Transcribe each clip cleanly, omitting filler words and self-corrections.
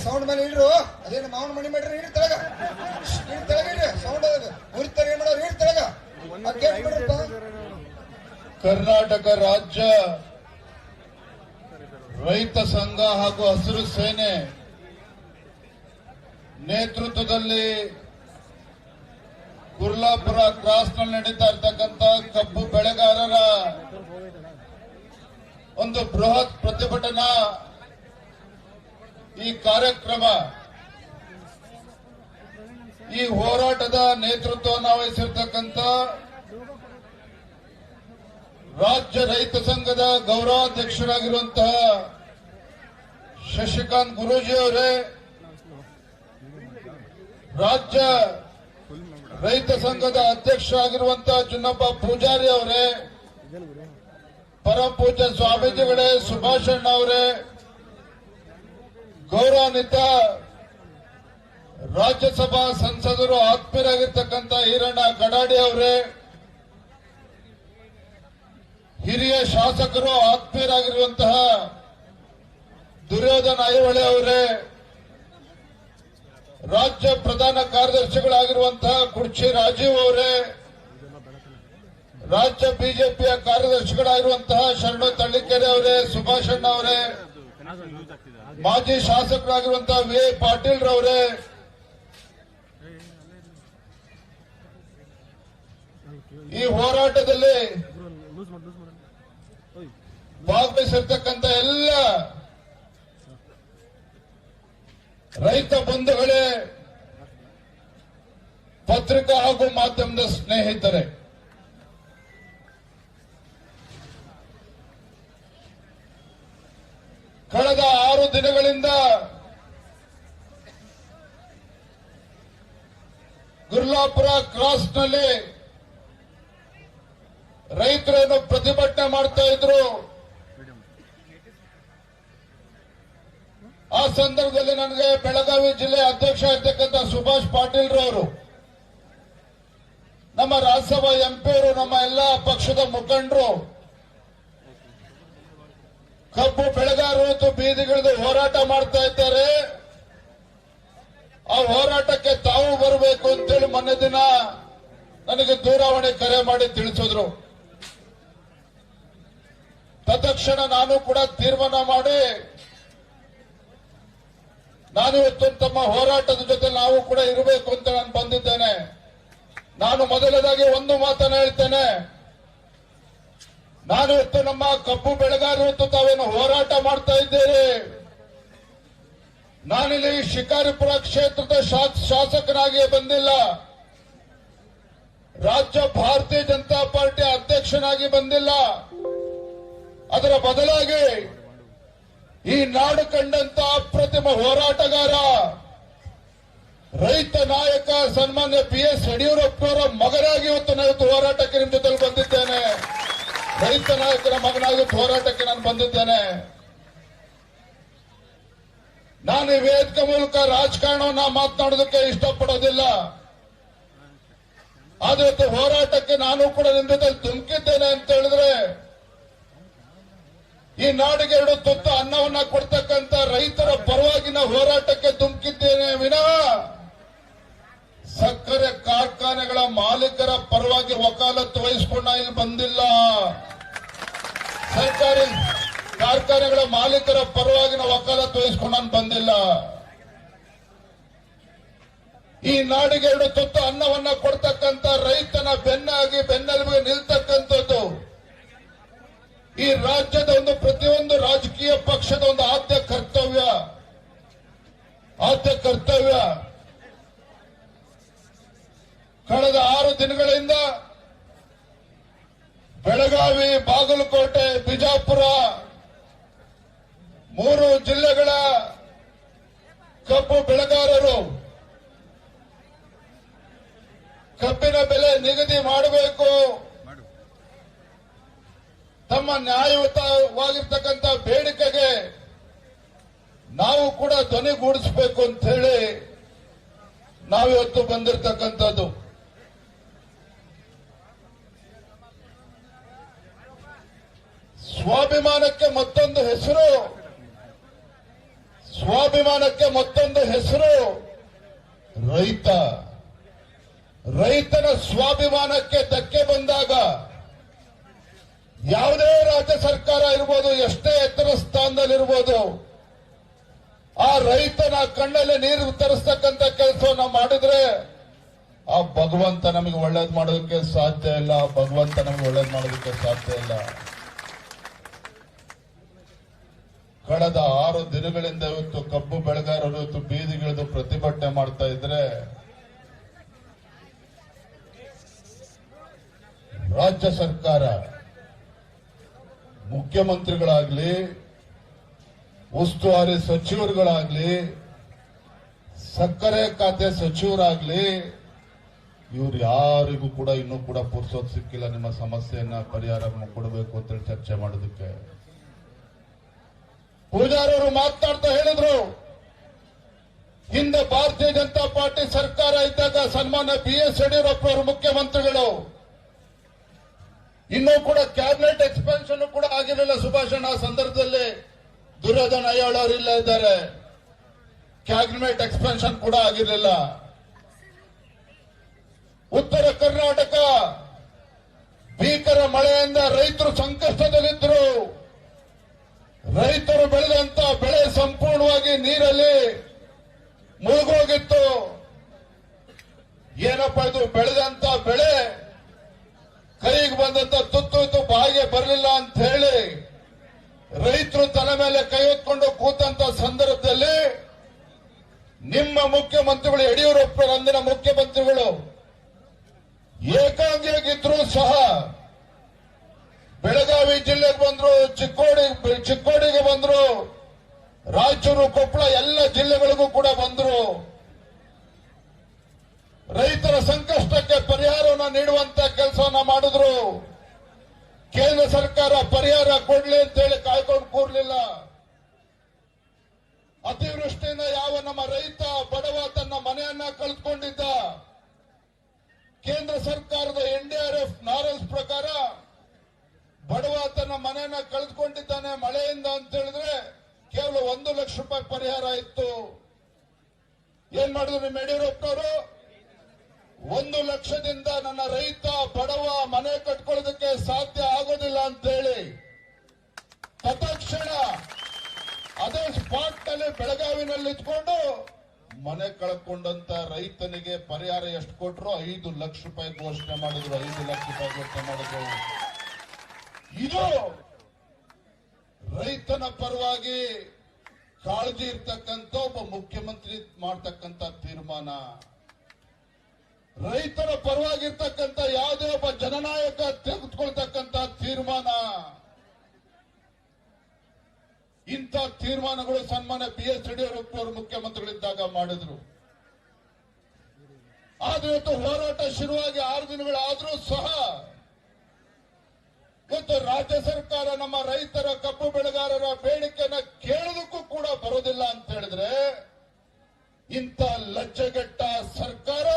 Sound ಮೇಲೆ ಇಡ್ರು. ಅದೇನು ಮಾವನ ಮಣಿ ಮಾಡ್ರಿ, ಇಡ್ ತೆಳಗ, ಇಡ್ ತೆಳಗ ಇಡ್ರಿ. ಸೌಂಡ್ ಉರಿತಾರೆ ಏನ್ ಮಾಡೋರು, ಇಡ್ ತೆಳಗ. ಕರ್ನಾಟಕ ರಾಜ್ಯ ರೈತ ಸಂಘ ಹಾಗೂ ಹಸಿರು ಸೇನೆ ನೇತೃತ್ವದಲ್ಲಿ ಗುರ್ಲಾಪುರ ಕ್ರಾಸ್ನಲ್ಲಿ ನಡೀತಾ ಇರ್ತಕ್ಕಂಥ ಕಬ್ಬು ಬೆಳೆಗಾರರ ಒಂದು ಬೃಹತ್ ಪ್ರತಿಭಟನಾ ಈ ಕಾರ್ಯಕ್ರಮ, ಈ ಹೋರಾಟದ ನೇತೃತ್ವವನ್ನು ವಹಿಸಿರ್ತಕ್ಕಂಥ ರಾಜ್ಯ ರೈತ ಸಂಘದ ಗೌರವಾಧ್ಯಕ್ಷರಾಗಿರುವಂತಹ ಶಶಿಕಾಂತ್ ಗುರೂಜಿ ಅವರೇ, ರಾಜ್ಯ ರೈತ ಸಂಘದ ಅಧ್ಯಕ್ಷರಾಗಿರುವಂತಹ ಚುನ್ನಪ್ಪ ಪೂಜಾರಿ ಅವರೇ, ಪರಮ ಪೂಜ್ಯ ಸ್ವಾಮೀಜಿಗಳೇ, ಸುಭಾಷಣ್ಣ ಅವರೇ, ಗೌರವಾನ್ವಿತ ರಾಜ್ಯಸಭಾ ಸಂಸದರು ಆತ್ಮೀಯರಾಗಿರ್ತಕ್ಕಂಥ ಈರಣ್ಣ ಕಡಾಡಿ ಅವರೇ, ಹಿರಿಯ ಶಾಸಕರು ಆತ್ಮೀಯರಾಗಿರುವಂತಹ ದುರ್ಯೋಧನ ಐಹೊಳೆ ಅವರೇ, ರಾಜ್ಯ ಪ್ರಧಾನ ಕಾರ್ಯದರ್ಶಿಗಳಾಗಿರುವಂತಹ ಕುರ್ಚಿ ರಾಜೀವ್ ಅವರೇ, ರಾಜ್ಯ ಬಿಜೆಪಿಯ ಕಾರ್ಯದರ್ಶಿಗಳಾಗಿರುವಂತಹ ಶರಣು ತಳ್ಳಿಕೆರೆ ಅವರೇ, ಸುಭಾಷಣ್ಣ ಅವರೇ, ಮಾಜಿ ಶಾಸಕರಾಗಿರುವಂತಹ ವಿ ಪಾಟೀಲ್ ರವರೇ, ಈ ಹೋರಾಟದಲ್ಲಿ ಭಾಗವಹಿಸಿರ್ತಕ್ಕಂಥ ಎಲ್ಲ ರೈತ ಬಂಧುಗಳೇ, ಪತ್ರಿಕಾ ಹಾಗೂ ಮಾಧ್ಯಮದ ಸ್ನೇಹಿತರೆ, ಕಳೆದ 6 ದಿನಗಳಿಂದ ಗುರ್ಲಾಪುರ ಕ್ರಾಸ್ನಲ್ಲಿ ರೈತರನ್ನು ಪ್ರತಿಭಟನೆ ಮಾಡ್ತಾ ಇದ್ರು. ಆ ಸಂದರ್ಭದಲ್ಲಿ ನನಗೆ ಬೆಳಗಾವಿ ಜಿಲ್ಲೆ ಅಧ್ಯಕ್ಷ ಇರ್ತಕ್ಕಂಥ ಸುಭಾಷ್ ಪಾಟೀಲ್ ರವರು, ನಮ್ಮ ರಾಜ್ಯಸಭಾ ಎಂಪಿಯವರು, ನಮ್ಮ ಎಲ್ಲಾ ಪಕ್ಷದ ಮುಖಂಡರು ಕಬ್ಬು ಬೆಳೆಗಾರರು ಬೀದಿಗಿಳಿದು ಹೋರಾಟ ಮಾಡ್ತಾ ಇದ್ದಾರೆ. ಆ ಹೋರಾಟಕ್ಕೆ ತಾವು ಬರಬೇಕು ಅಂತೇಳಿ ಮೊನ್ನೆ ದಿನ ನನಗೆ ದೂರವಾಣಿ ಕರೆ ಮಾಡಿ ತಿಳಿಸಿದ್ರು. ತತ್ಕ್ಷಣ ನಾನು ಕೂಡ ತೀರ್ಮಾನ ಮಾಡಿ ನಾನು ಇವತ್ತು ತಮ್ಮ ಹೋರಾಟದ ಜೊತೆ ನಾವು ಕೂಡ ಇರಬೇಕು ಅಂತ ನಾನು ಬಂದಿದ್ದೇನೆ. ನಾನು ಮೊದಲದಾಗಿ ಒಂದು ಮಾತನ್ನ ಹೇಳ್ತೇನೆ, ನಾನು ಇವತ್ತು ನಮ್ಮ ಕಬ್ಬು ಬೆಳೆಗಾರರು ಇವತ್ತು ತಾವೇನು ಹೋರಾಟ ಮಾಡ್ತಾ ಇದ್ದೀರಿ, ನಾನಿಲ್ಲಿ ಶಿಕಾರಿಪುರ ಕ್ಷೇತ್ರದ ಶಾಸಕನಾಗಿ ಬಂದಿಲ್ಲ, ರಾಜ್ಯ ಭಾರತೀಯ ಜನತಾ ಪಾರ್ಟಿ ಅಧ್ಯಕ್ಷನಾಗಿ ಬಂದಿಲ್ಲ. ಅದರ ಬದಲಾಗಿ ಈ ನಾಡು ಕಂಡಂತ ಅಪ್ರತಿಮ ಹೋರಾಟಗಾರ, ರೈತ ನಾಯಕ ಸನ್ಮಾನ್ಯ BS ಯಡಿಯೂರಪ್ಪನವರ ಮಗನಾಗಿ ಇವತ್ತು ನಾನು ಹೋರಾಟಕ್ಕೆ ನಿಮ್ಮ ಜೊತೆ ಬಂದಿದ್ದೇನೆ. ರೈತ ನಾಯಕನ ಮಗನಾಗಿ ಹೋರಾಟಕ್ಕೆ ನಾನು ಬಂದಿದ್ದೇನೆ. ನಾನು ಈ ವೇದಿಕೆ ಮೂಲಕ ರಾಜಕಾರಣವನ್ನ ಮಾತನಾಡೋದಕ್ಕೆ ಇಷ್ಟಪಡೋದಿಲ್ಲ. ಆದ್ರೆ ಇವತ್ತು ಹೋರಾಟಕ್ಕೆ ನಾನು ಕೂಡ ನಿಮ್ಮ ಜೊತೆ ಧುಮುಕಿದ್ದೇನೆ ಅಂತ ಹೇಳಿದ್ರೆ, ಈ ನಾಡಿಗೆ 2 ತುತ್ತು ಅನ್ನವನ್ನ ಕೊಡ್ತಕ್ಕಂಥ ರೈತರ ಪರವಾಗಿನ ಹೋರಾಟಕ್ಕೆ ಧುಮುಕಿದ್ದೇನೆ ವಿನಃ ಸಕ್ಕರೆ ಕಾರ್ಖಾನೆಗಳ ಮಾಲೀಕರ ಪರವಾಗಿ ವಕಾಲತ್ತು ವಹಿಸಿಕೊಂಡ ಇಲ್ಲಿ ಬಂದಿಲ್ಲ. ಸರ್ಕಾರಿ ಕಾರ್ಖಾನೆಗಳ ಮಾಲೀಕರ ಪರವಾಗಿನ ವಕಾಲತ್ತು ವಹಿಸಿಕೊಂಡ ಬಂದಿಲ್ಲ. ಈ ನಾಡಿಗೆ 2 ತುತ್ತು ಅನ್ನವನ್ನ ಕೊಡ್ತಕ್ಕಂಥ ರೈತನ ಬೆನ್ನೆಲುಬಿಗೆ ನಿಲ್ತಕ್ಕಂಥದ್ದು ಈ ರಾಜ್ಯದ ಪ್ರತಿಯೊಂದು ರಾಜಕೀಯ ಪಕ್ಷದ ಒಂದು ಆದ್ಯ ಕರ್ತವ್ಯ. ಕಳೆದ 6 ದಿನಗಳಿಂದ ಬೆಳಗಾವಿ, ಬಾಗಲಕೋಟೆ, ಬಿಜಾಪುರ 3 ಜಿಲ್ಲೆಗಳ ಕಬ್ಬು ಬೆಳೆಗಾರರು ಕಬ್ಬಿನ ಬೆಲೆ ನಿಗದಿ ಮಾಡಬೇಕು, ತಮ್ಮ ನ್ಯಾಯಯುತವಾಗಿರ್ತಕ್ಕಂಥ ಬೇಡಿಕೆಗೆ ನಾವು ಕೂಡ ಧ್ವನಿಗೂಡಿಸಬೇಕು ಅಂತ ಹೇಳಿ ನಾವಿವತ್ತು ಬಂದಿರತಕ್ಕಂಥದ್ದು. ಸ್ವಾಭಿಮಾನಕ್ಕೆ ಮತ್ತೊಂದು ಹೆಸರು ಸ್ವಾಭಿಮಾನಕ್ಕೆ ಮತ್ತೊಂದು ಹೆಸರು ರೈತ. ರೈತನ ಸ್ವಾಭಿಮಾನಕ್ಕೆ ಧಕ್ಕೆ ಬಂದಾಗ ಯಾವುದೇ ರಾಜ್ಯ ಸರ್ಕಾರ ಇರ್ಬೋದು, ಎಷ್ಟೇ ಎತ್ತರ ಸ್ಥಾನದಲ್ಲಿರ್ಬೋದು, ಆ ರೈತನ ಕಣ್ಣಲ್ಲಿ ನೀರು ತರಿಸ್ತಕ್ಕಂಥ ಕೆಲಸವನ್ನ ಮಾಡಿದ್ರೆ ಆ ಭಗವಂತ ನಮಗೆ ಒಳ್ಳೇದು ಮಾಡೋದಕ್ಕೆ ಸಾಧ್ಯ ಇಲ್ಲ. ಭಗವಂತ ನಮಗೆ ಒಳ್ಳೇದು ಮಾಡೋದಕ್ಕೆ ಸಾಧ್ಯ ಇಲ್ಲ. ಕಳೆದ 6 ದಿನಗಳಿಂದ ಇವತ್ತು ಕಬ್ಬು ಬೆಳೆಗಾರರು ಇವತ್ತು ಬೀದಿಗಿಳಿದು ಪ್ರತಿಭಟನೆ ಮಾಡ್ತಾ ಇದ್ರೆ ರಾಜ್ಯ ಸರ್ಕಾರ, ಮುಖ್ಯಮಂತ್ರಿಗಳಾಗ್ಲಿ, ಉಸ್ತುವಾರಿ ಸಚಿವರುಗಳಾಗ್ಲಿ, ಸಕ್ಕರೆ ಖಾತೆ ಸಚಿವರಾಗ್ಲಿ, ಇವ್ರು ಯಾರಿಗೂ ಕೂಡ ಇನ್ನೂ ಕೂಡ ಪುರ್ಸೋತ್ ಸಿಕ್ಕಿಲ್ಲ ನಿಮ್ಮ ಸಮಸ್ಯೆಯನ್ನ ಪರಿಹಾರ ಕೊಡಬೇಕು ಅಂತೇಳಿ ಚರ್ಚೆ ಮಾಡೋದಕ್ಕೆ. ಪೂಜಾರವರು ಮಾತನಾಡ್ತಾ ಹೇಳಿದ್ರು, ಹಿಂದೆ ಭಾರತೀಯ ಜನತಾ ಪಾರ್ಟಿ ಸರ್ಕಾರ ಇದ್ದಾಗ ಸನ್ಮಾನ್ಯ BS ಯಡಿಯೂರಪ್ಪ ಅವರು ಮುಖ್ಯಮಂತ್ರಿಗಳು, ಇನ್ನೂ ಕೂಡ ಕ್ಯಾಬಿನೆಟ್ ಎಕ್ಸ್ಪೆನ್ಷನ್ ಕೂಡ ಆಗಿರಲಿಲ್ಲ ಸುಭಾಷಣ. ಆ ಸಂದರ್ಭದಲ್ಲಿ ದುರ್ಯೋಧನ ಅಯ್ಯಾಳ್ ಅವರು ಇಲ್ಲ ಇದ್ದಾರೆ, ಕ್ಯಾಬಿನೆಟ್ ಎಕ್ಸ್ಪೆನ್ಷನ್ ಕೂಡ ಆಗಿರಲಿಲ್ಲ. ಉತ್ತರ ಕರ್ನಾಟಕ ಭೀಕರ ಮಳೆಯಿಂದ ರೈತರು ಸಂಕಷ್ಟದಲ್ಲಿದ್ದರು. ರೈತರು ಬೆಳೆದಂತ ಬೆಳೆ ಸಂಪೂರ್ಣವಾಗಿ ನೀರಲ್ಲಿ ಮುಳುಗೋಗಿತ್ತು. ಏನಪ್ಪ ಇದು, ಬೆಳೆದಂತ ಬೆಳೆ ಕೈಗೆ ಬಂದಂತ ತುತ್ತು ಬಾಯಿಗೆ ಬರಲಿಲ್ಲ ಅಂತ ಹೇಳಿ ರೈತರು ತಲೆ ಮೇಲೆ ಕೈ ಹೊತ್ಕೊಂಡು ಕೂತಂತ ಸಂದರ್ಭದಲ್ಲಿ ನಿಮ್ಮ ಮುಖ್ಯಮಂತ್ರಿಗಳು, ಯಡಿಯೂರಪ್ಪ ಅಂದಿನ ಮುಖ್ಯಮಂತ್ರಿಗಳು ಏಕಾಂಗಿಯಾಗಿದ್ರು ಸಹ ಬೆಳಗಾವಿ ಜಿಲ್ಲೆಗೆ ಬಂದ್ರು, ಚಿಕ್ಕೋಡಿಗೆ ಬಂದ್ರು, ರಾಯಚೂರು, ಕೊಪ್ಪಳ ಎಲ್ಲ ಜಿಲ್ಲೆಗಳಿಗೂ ಕೂಡ ಬಂದ್ರು. ರೈತರ ಸಂಕಷ್ಟಕ್ಕೆ ಪರಿಹಾರವನ್ನು ನೀಡುವಂತ ಕೆಲಸವನ್ನ ಮಾಡಿದ್ರು. ಕೇಂದ್ರ ಸರ್ಕಾರ ಪರಿಹಾರ ಕೊಡ್ಲಿ ಅಂತ ಹೇಳಿ ಕಾಯ್ಕೊಂಡು ಕೂರ್ಲಿಲ್ಲ. ಅತಿವೃಷ್ಟಿಯಿಂದ ಯಾವ ನಮ್ಮ ರೈತ ಬಡವ ತನ್ನ ಮನೆಯನ್ನ ಕಳೆದುಕೊಂಡಿದ್ದ, ಕೇಂದ್ರ ಸರ್ಕಾರದ NDRF ನಾರಲ್ಸ್ ಪ್ರಕಾರ ಬಡವ ತನ್ನ ಮನೆಯನ್ನ ಕಳೆದುಕೊಂಡಿದ್ದಾನೆ ಮಳೆಯಿಂದ ಅಂತ ಹೇಳಿದ್ರೆ ಕೇವಲ 1 ಲಕ್ಷ ರೂಪಾಯಿ ಪರಿಹಾರ ಇತ್ತು. ಏನ್ ಮಾಡಿದ್ರು ನಿಮ್ಮ ಯಡಿಯೂರಪ್ಪನವರು? 1 ಲಕ್ಷದಿಂದ ನನ್ನ ರೈತ ಬಡವ ಮನೆ ಕಟ್ಕೊಳ್ಳೋದಕ್ಕೆ ಸಾಧ್ಯ ಆಗೋದಿಲ್ಲ ಅಂತ ಹೇಳಿ ತತ್ಕ್ಷಣ ಅದೇ ಸ್ಪಾಟ್ ನಲ್ಲಿ ಬೆಳಗಾವಿನಲ್ಲಿ ಇಟ್ಕೊಂಡು ಮನೆ ಕಳ್ಕೊಂಡಂತ ರೈತನಿಗೆ ಪರಿಹಾರ ಎಷ್ಟು ಕೊಟ್ಟರು? 5 ಲಕ್ಷ ರೂಪಾಯಿ ಘೋಷಣೆ ಮಾಡಿದ್ರು. 5 ಲಕ್ಷ ರೂಪಾಯಿ ಘೋಷಣೆ ಮಾಡಿದ್ರು. ಇದು ರೈತನ ಪರವಾಗಿ ಕಾಳಜಿ ಇರ್ತಕ್ಕಂಥ ಒಬ್ಬ ಮುಖ್ಯಮಂತ್ರಿ ಮಾಡ್ತಕ್ಕಂಥ ತೀರ್ಮಾನ. ರೈತರ ಪರವಾಗಿರ್ತಕ್ಕಂಥ ಯಾವುದೇ ಒಬ್ಬ ಜನನಾಯಕ ತೆಗೆದುಕೊಳ್ತಕ್ಕಂಥ ತೀರ್ಮಾನ. ಇಂಥ ತೀರ್ಮಾನಗಳು ಸನ್ಮಾನ್ಯ BS ಯಡಿಯೂರಪ್ಪ ಅವರು ಮುಖ್ಯಮಂತ್ರಿಗಳಿದ್ದಾಗ ಮಾಡಿದ್ರು. ಆದ್ರೆ ಇವತ್ತು ಹೋರಾಟ ಶುರುವಾಗಿ 6 ದಿನಗಳಾದ್ರೂ ಸಹ ಇವತ್ತು ರಾಜ್ಯ ಸರ್ಕಾರ ನಮ್ಮ ರೈತರ ಕಬ್ಬು ಬೆಳೆಗಾರರ ಬೇಡಿಕೆಯನ್ನ ಕೇಳೋದಕ್ಕೂ ಕೂಡ ಬರೋದಿಲ್ಲ ಅಂತ ಹೇಳಿದ್ರೆ ಇಂಥ ಲಜ್ಜೆಗೆಟ್ಟ ಸರ್ಕಾರ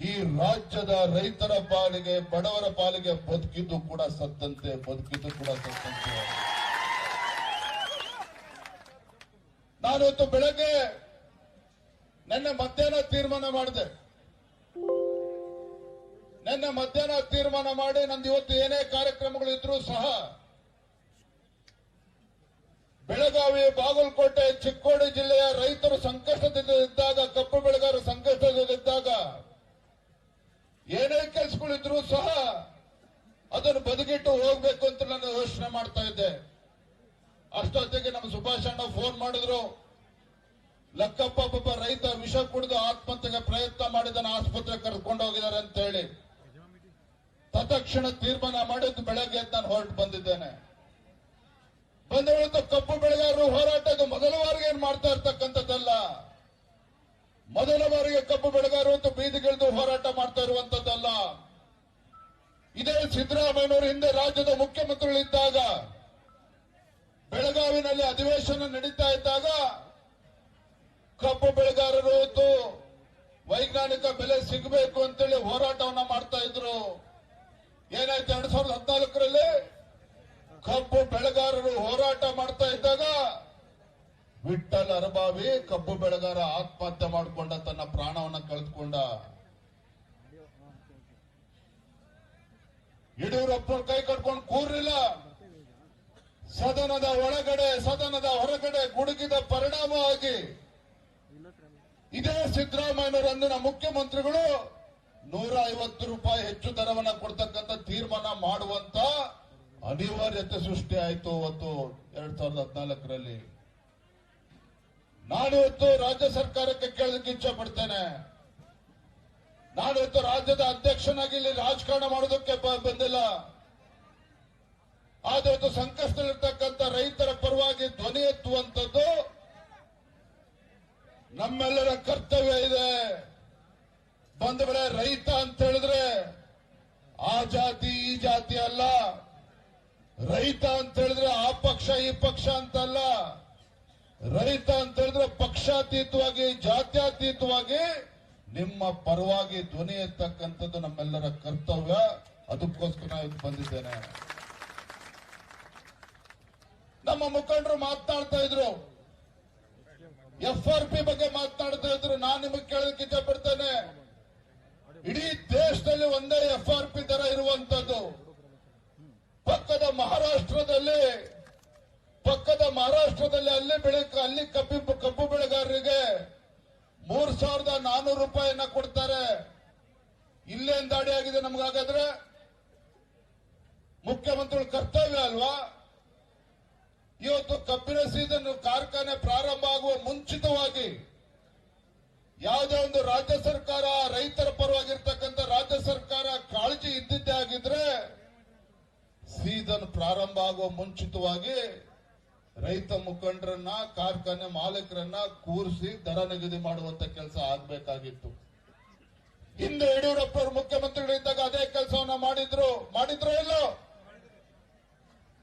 ಈ ರಾಜ್ಯದ ರೈತರ ಪಾಲಿಗೆ, ಬಡವರ ಪಾಲಿಗೆ ಬದುಕಿದ್ದು ಕೂಡ ಸತ್ತಂತೆ. ನಾನಿವತ್ತು ಬೆಳಗ್ಗೆ ನಿನ್ನೆ ಮಧ್ಯಾಹ್ನ ತೀರ್ಮಾನ ಮಾಡಿ ನಂದು ಇವತ್ತು ಏನೇ ಕಾರ್ಯಕ್ರಮಗಳು ಇದ್ರೂ ಸಹ ಬೆಳಗಾವಿ, ಬಾಗಲಕೋಟೆ, ಚಿಕ್ಕೋಡಿ ಜಿಲ್ಲೆಯ ರೈತರು ಸಂಕಷ್ಟದಲ್ಲಿದ್ದಾಗ, ಕಬ್ಬು ಬೆಳೆಗಾರರು ಸಂಕಷ್ಟದಲ್ಲಿದ್ದಾಗ ಏನೇ ಕೆಲಸಗಳಿದ್ರೂ ಸಹ ಅದನ್ನು ಬದಿಗಿಟ್ಟು ಹೋಗ್ಬೇಕು ಅಂತ ನಾನು ಯೋಚನೆ ಮಾಡ್ತಾ ಇದ್ದೆ. ಅಷ್ಟೊತ್ತಿಗೆ ನಮ್ಮ ಸುಭಾಷ್ ಅಣ್ಣ ಫೋನ್ ಮಾಡಿದ್ರು, ಲಕ್ಕಪ್ಪ ಪಾಪ ರೈತ ವಿಷ ಕುಡಿದು ಆತ್ಮಹತ್ಯೆಗೆ ಪ್ರಯತ್ನ ಮಾಡಿದನ, ಆಸ್ಪತ್ರೆ ಕರ್ಕೊಂಡು ಹೋಗಿದ್ದಾರೆ ಅಂತ ಹೇಳಿ ತತ್ಕ್ಷಣ ತೀರ್ಮಾನ ಮಾಡಿದ್ದು ಬೆಳಗ್ಗೆ ನಾನು ಹೊರಟು ಬಂದಿದ್ದೇನೆ. ಬಂದ ಕಬ್ಬು ಬೆಳೆಗಾರರು ಹೋರಾಟ ಇದು ಮೊದಲ ಬಾರಿಗೆ ಏನ್ ಮಾಡ್ತಾ ಇರ್ತಕ್ಕಂಥದ್ದಲ್ಲ. ಮೊದಲ ಬಾರಿಗೆ ಕಬ್ಬು ಬೆಳೆಗಾರರು ಬೀದಿಗಿಳಿದು ಹೋರಾಟ ಮಾಡ್ತಾ ಇರುವಂತದ್ದಲ್ಲ. ಇದೇ ಸಿದ್ದರಾಮಯ್ಯನವರು ಹಿಂದೆ ರಾಜ್ಯದ ಮುಖ್ಯಮಂತ್ರಿಗಳಿದ್ದಾಗ ಬೆಳಗಾವಿನಲ್ಲಿ ಅಧಿವೇಶನ ನಡೀತಾ ಇದ್ದಾಗ ಕಬ್ಬು ಬೆಳೆಗಾರರು ವೈಜ್ಞಾನಿಕ ಬೆಲೆ ಸಿಗಬೇಕು ಅಂತೇಳಿ ಹೋರಾಟವನ್ನ ಮಾಡ್ತಾ ಇದ್ರು. ಏನಾಯ್ತು 2014ರಲ್ಲಿ ಕಬ್ಬು ಬೆಳೆಗಾರರು ಹೋರಾಟ ಮಾಡ್ತಾ ಇದ್ದಾಗ ವಿಠಲ್ ಅರಬಾವಿ ಕಬ್ಬು ಬೆಳೆಗಾರ ಆತ್ಮಹತ್ಯೆ ಮಾಡಿಕೊಂಡ, ತನ್ನ ಪ್ರಾಣವನ್ನ ಕಳೆದುಕೊಂಡ. ಯಡಿಯೂರಪ್ಪನ ಕೈ ಕಟ್ಕೊಂಡು ಕೂರ್ಲಿಲ್ಲ. ಸದನದ ಒಳಗಡೆ ಸದನದ ಹೊರಗಡೆ ಗುಡುಗಿದ ಪರಿಣಾಮವಾಗಿ ಇದೇ ಸಿದ್ದರಾಮಯ್ಯನವರ ಅಂದಿನ ಮುಖ್ಯಮಂತ್ರಿಗಳು 150 ರೂಪಾಯಿ ಹೆಚ್ಚು ದರವನ್ನ ಕೊಡ್ತಕ್ಕಂಥ ತೀರ್ಮಾನ ಮಾಡುವಂತ ಅನಿವಾರ್ಯತೆ ಸೃಷ್ಟಿ ಆಯಿತು ಅವತ್ತು 2014ರಲ್ಲಿ. ನಾನಿವತ್ತು ರಾಜ್ಯ ಸರ್ಕಾರಕ್ಕೆ ಕೇಳಲಿಕ್ಕೆ ಇಚ್ಛೆ ಪಡ್ತೇನೆ. ನಾನಿವತ್ತು ರಾಜ್ಯದ ಅಧ್ಯಕ್ಷನಾಗಿ ಇಲ್ಲಿ ರಾಜಕಾರಣ ಮಾಡೋದಕ್ಕೆ ಬಂದಿಲ್ಲ. ಆದ್ರೆ ಇವತ್ತು ಸಂಕಷ್ಟದಲ್ಲಿರ್ತಕ್ಕಂಥ ರೈತರ ಪರವಾಗಿ ಧ್ವನಿ ಎತ್ತುವಂಥದ್ದು ನಮ್ಮೆಲ್ಲರ ಕರ್ತವ್ಯ ಇದೆ. ಬಂಧುಗಳೇ, ರೈತ ಅಂತ ಹೇಳಿದ್ರೆ ಆ ಜಾತಿ ಈ ಜಾತಿ ಅಲ್ಲ. ರೈತ ಅಂತ ಹೇಳಿದ್ರೆ ಆ ಪಕ್ಷ ಈ ಪಕ್ಷ ಅಂತಲ್ಲ. ರೈತ ಅಂತ ಹೇಳಿದ್ರೆ ಪಕ್ಷಾತೀತವಾಗಿ ಜಾತ್ಯತೀತವಾಗಿ ನಿಮ್ಮ ಪರವಾಗಿ ಧ್ವನಿ ಎತ್ತಕ್ಕಂಥದ್ದು ನಮ್ಮೆಲ್ಲರ ಕರ್ತವ್ಯ. ಅದಕ್ಕೋಸ್ಕರ ನಾನು ಬಂದಿದ್ದೇನೆ. ನಮ್ಮ ಮುಖಂಡರು ಮಾತನಾಡ್ತಾ ಇದ್ರು, FRP ಬಗ್ಗೆ ಮಾತನಾಡ್ತಾ ಇದ್ರು. ನಾನು ನಿಮಗೆ ಕೇಳಲಿಕ್ಕೆ ಇಚ್ಛೆ ಪಡ್ತೇನೆ, ಇಡೀ ದೇಶದಲ್ಲಿ ಒಂದೇ FRP ದರ ಇರುವಂತದ್ದು. ಪಕ್ಕದ ಮಹಾರಾಷ್ಟ್ರದಲ್ಲಿ ಅಲ್ಲಿ ಕಬ್ಬು ಬೆಳೆಗಾರರಿಗೆ 3,400 ರೂಪಾಯಿಯನ್ನ ಕೊಡ್ತಾರೆ. ಇಲ್ಲೇನ್ ದಾಡಿ ಆಗಿದೆ ನಮಗಾಗಾದ್ರೆ? ಮುಖ್ಯಮಂತ್ರಿಗಳ ಕರ್ತವ್ಯ ಅಲ್ವಾ? ಇವತ್ತು ಕಬ್ಬಿನ ಸೀಸನ್ ಕಾರ್ಖಾನೆ ಪ್ರಾರಂಭ ಆಗುವ ಮುಂಚಿತವಾಗಿ ಯಾವುದೇ ಒಂದು ರಾಜ್ಯ ಸರ್ಕಾರ, ರೈತರ ಪರವಾಗಿರ್ತಕ್ಕಂಥ ರಾಜ್ಯ ಸರ್ಕಾರ ಕಾಳಜಿ ಇದ್ದಿದ್ದೇ ಆಗಿದ್ರೆ ಸೀಸನ್ ಪ್ರಾರಂಭ ಆಗುವ ಮುಂಚಿತವಾಗಿ ರೈತ ಮುಖಂಡರನ್ನ, ಕಾರ್ಖಾನೆ ಮಾಲೀಕರನ್ನ ಕೂರಿಸಿ ದರ ನಿಗದಿ ಮಾಡುವಂತ ಕೆಲಸ ಆಗ್ಬೇಕಾಗಿತ್ತು. ಹಿಂದೆ ಯಡಿಯೂರಪ್ಪ ಅವರು ಮುಖ್ಯಮಂತ್ರಿಗಳಿದ್ದಾಗ ಅದೇ ಕೆಲಸವನ್ನ ಮಾಡಿದ್ರೋ ಇಲ್ಲೋ?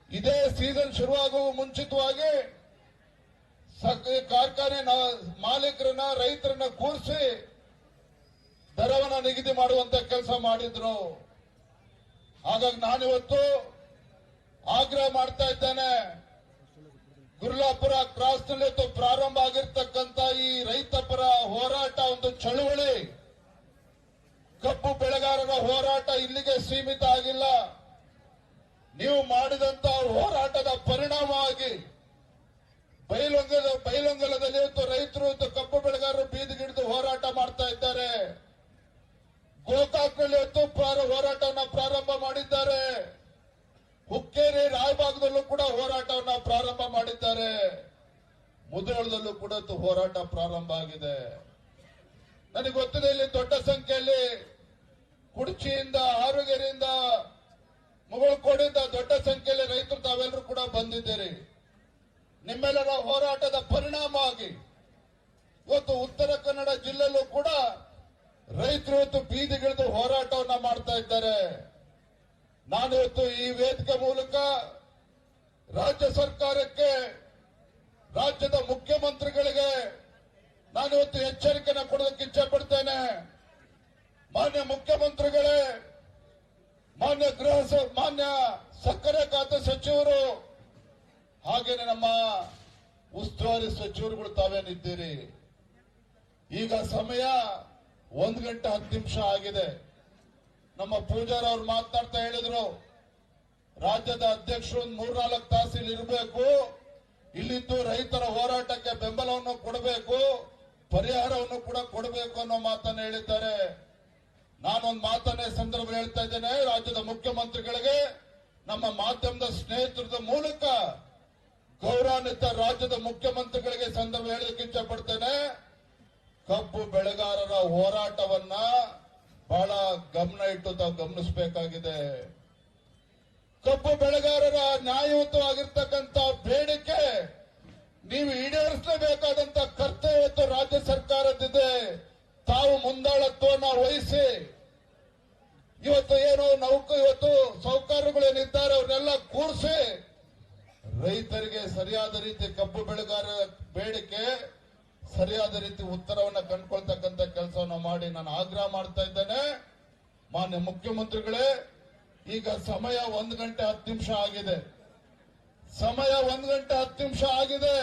ಇದೇ ಸೀಸನ್ ಶುರುವಾಗುವ ಮುಂಚಿತವಾಗಿ ಕಾರ್ಖಾನೆ ಮಾಲೀಕರನ್ನ, ರೈತರನ್ನ ಕೂರಿಸಿ ದರವನ್ನ ನಿಗದಿ ಮಾಡುವಂತ ಕೆಲಸ ಮಾಡಿದ್ರು. ಹಾಗಾಗಿ ನಾನಿವತ್ತು ಆಗ್ರಹ ಮಾಡ್ತಾ ಇದ್ದೇನೆ, ಗುರ್ಲಾಪುರ ಕ್ರಾಸ್ ನಲ್ಲಿ ಪ್ರಾರಂಭ ಆಗಿರ್ತಕ್ಕಂಥ ಈ ರೈತ ಪರ ಹೋರಾಟ ಒಂದು ಚಳುವಳಿ, ಕಬ್ಬು ಬೆಳೆಗಾರರ ಹೋರಾಟ ಇಲ್ಲಿಗೆ ಸೀಮಿತ ಆಗಿಲ್ಲ. ನೀವು ಮಾಡಿದಂತ ಹೋರಾಟದ ಪರಿಣಾಮವಾಗಿ ಬೈಲೊಂಗಲದಲ್ಲಿ ಇವತ್ತು ರೈತರು ಕಬ್ಬು ಬೆಳೆಗಾರರು ಬೀದಿಗಿಡಿದು ಹೋರಾಟ ಮಾಡ್ತಾ ಇದ್ದಾರೆ. ಗೋಕಾಕ್ನಲ್ಲಿ ಇವತ್ತು ಹೋರಾಟವನ್ನ ಪ್ರಾರಂಭ ಮಾಡಿದ್ದಾರೆ. ಹುಕ್ಕೇರಿ ರಾಯಬಾಗದಲ್ಲೂ ಕೂಡ ಹೋರಾಟವನ್ನ ಪ್ರಾರಂಭ ಮಾಡಿದ್ದಾರೆ. ಮುಧೋಳದಲ್ಲೂ ಕೂಡ ಹೋರಾಟ ಪ್ರಾರಂಭ ಆಗಿದೆ. ನನಗೆ ಗೊತ್ತಿದೆ, ಇಲ್ಲಿ ದೊಡ್ಡ ಸಂಖ್ಯೆಯಲ್ಲಿ ಕುಡ್ಚಿಯಿಂದ, ಹಾರುಗೆರೆಯಿಂದ, ಮುಗಳಕೋಡಿಂದ ದೊಡ್ಡ ಸಂಖ್ಯೆಯಲ್ಲಿ ರೈತರು ತಾವೆಲ್ಲರೂ ಕೂಡ ಬಂದಿದ್ದೀರಿ. ನಿಮ್ಮೆಲ್ಲರ ಹೋರಾಟದ ಪರಿಣಾಮವಾಗಿ ಇವತ್ತು ಉತ್ತರ ಕನ್ನಡ ಜಿಲ್ಲೆಯಲ್ಲೂ ಕೂಡ ರೈತರು ಇವತ್ತು ಬೀದಿಗಿಳಿದು ಹೋರಾಟವನ್ನ ಮಾಡ್ತಾ ಇದ್ದಾರೆ. ನಾನಿವತ್ತು ಈ ವೇದಿಕೆ ಮೂಲಕ ರಾಜ್ಯ ಸರ್ಕಾರಕ್ಕೆ, ರಾಜ್ಯದ ಮುಖ್ಯಮಂತ್ರಿಗಳಿಗೆ ನಾನಿವತ್ತು ಎಚ್ಚರಿಕೆಯನ್ನು ಕೊಡೋದಕ್ಕೆ ಇಚ್ಛೆ ಪಡ್ತೇನೆ. ಮಾನ್ಯ ಮುಖ್ಯಮಂತ್ರಿಗಳೇ, ಮಾನ್ಯ ಸಕ್ಕರೆ ಖಾತೆ ಸಚಿವರು, ಹಾಗೇನೆ ನಮ್ಮ ಉಸ್ತುವಾರಿ ಸಚಿವರುಗಳು ತಾವೇನಿದ್ದೀರಿ, ಈಗ ಸಮಯ 1 ಗಂಟೆ 10 ನಿಮಿಷ ಆಗಿದೆ. ನಮ್ಮ ಪೂಜಾರ್ ಅವರು ಮಾತನಾಡ್ತಾ ಹೇಳಿದ್ರು, ರಾಜ್ಯದ ಅಧ್ಯಕ್ಷರು 3-4 ತಾಸು ಇಲ್ಲಿ ಇರಬೇಕು, ಇಲ್ಲಿದ್ದು ರೈತರ ಹೋರಾಟಕ್ಕೆ ಬೆಂಬಲವನ್ನು ಕೊಡಬೇಕು, ಪರಿಹಾರವನ್ನು ಕೂಡ ಕೊಡಬೇಕು ಅನ್ನೋ ಮಾತನ್ನು ಹೇಳಿದ್ದಾರೆ. ನಾನೊಂದು ಮಾತನ್ನೇ ಸಂದರ್ಭ ಹೇಳ್ತಾ ಇದ್ದೇನೆ, ರಾಜ್ಯದ ಮುಖ್ಯಮಂತ್ರಿಗಳಿಗೆ, ನಮ್ಮ ಮಾಧ್ಯಮದ ಸ್ನೇಹಿತರದ ಮೂಲಕ ಗೌರವಾನ್ವಿತ ರಾಜ್ಯದ ಮುಖ್ಯಮಂತ್ರಿಗಳಿಗೆ ಸಂದರ್ಭ ಹೇಳಲಿಕ್ಕೆ ಇಚ್ಛೆ ಪಡ್ತೇನೆ. ಕಬ್ಬು ಬೆಳೆಗಾರರ ಹೋರಾಟವನ್ನ ಬಹಳ ಗಮನ ಇಟ್ಟು ತಾವು ಗಮನಿಸಬೇಕಾಗಿದೆ. ಕಬ್ಬು ಬೆಳೆಗಾರರ ನ್ಯಾಯಯುತವಾಗಿರ್ತಕ್ಕಂಥ ಬೇಡಿಕೆ ನೀವು ಈಡೇರಿಸಲೇಬೇಕಾದಂತ ಕರ್ತವ್ಯ ರಾಜ್ಯ ಸರ್ಕಾರದಿದೆ. ತಾವು ಮುಂದಾಳತ್ವವನ್ನು ವಹಿಸಿ ಇವತ್ತು ಏನು ಇವತ್ತು ಸೌಕರ್ಯಗಳೇನಿದ್ದಾರೆ ಅವ್ರನ್ನೆಲ್ಲ ಕೂರಿಸಿ ರೈತರಿಗೆ ಸರಿಯಾದ ರೀತಿ ಕಬ್ಬು ಬೆಳೆಗಾರರ ಬೇಡಿಕೆ ಸರಿಯಾದ ರೀತಿ ಉತ್ತರವನ್ನು ಕಂಡುಕೊಳ್ತಕ್ಕಂಥ ಕೆಲಸವನ್ನು ಮಾಡಿ ನಾನು ಆಗ್ರಹ ಮಾಡ್ತಾ ಇದ್ದೇನೆ. ಮಾನ್ಯ ಮುಖ್ಯಮಂತ್ರಿಗಳೇ, ಈಗ ಸಮಯ 1 ಗಂಟೆ 10 ನಿಮಿಷ ಆಗಿದೆ.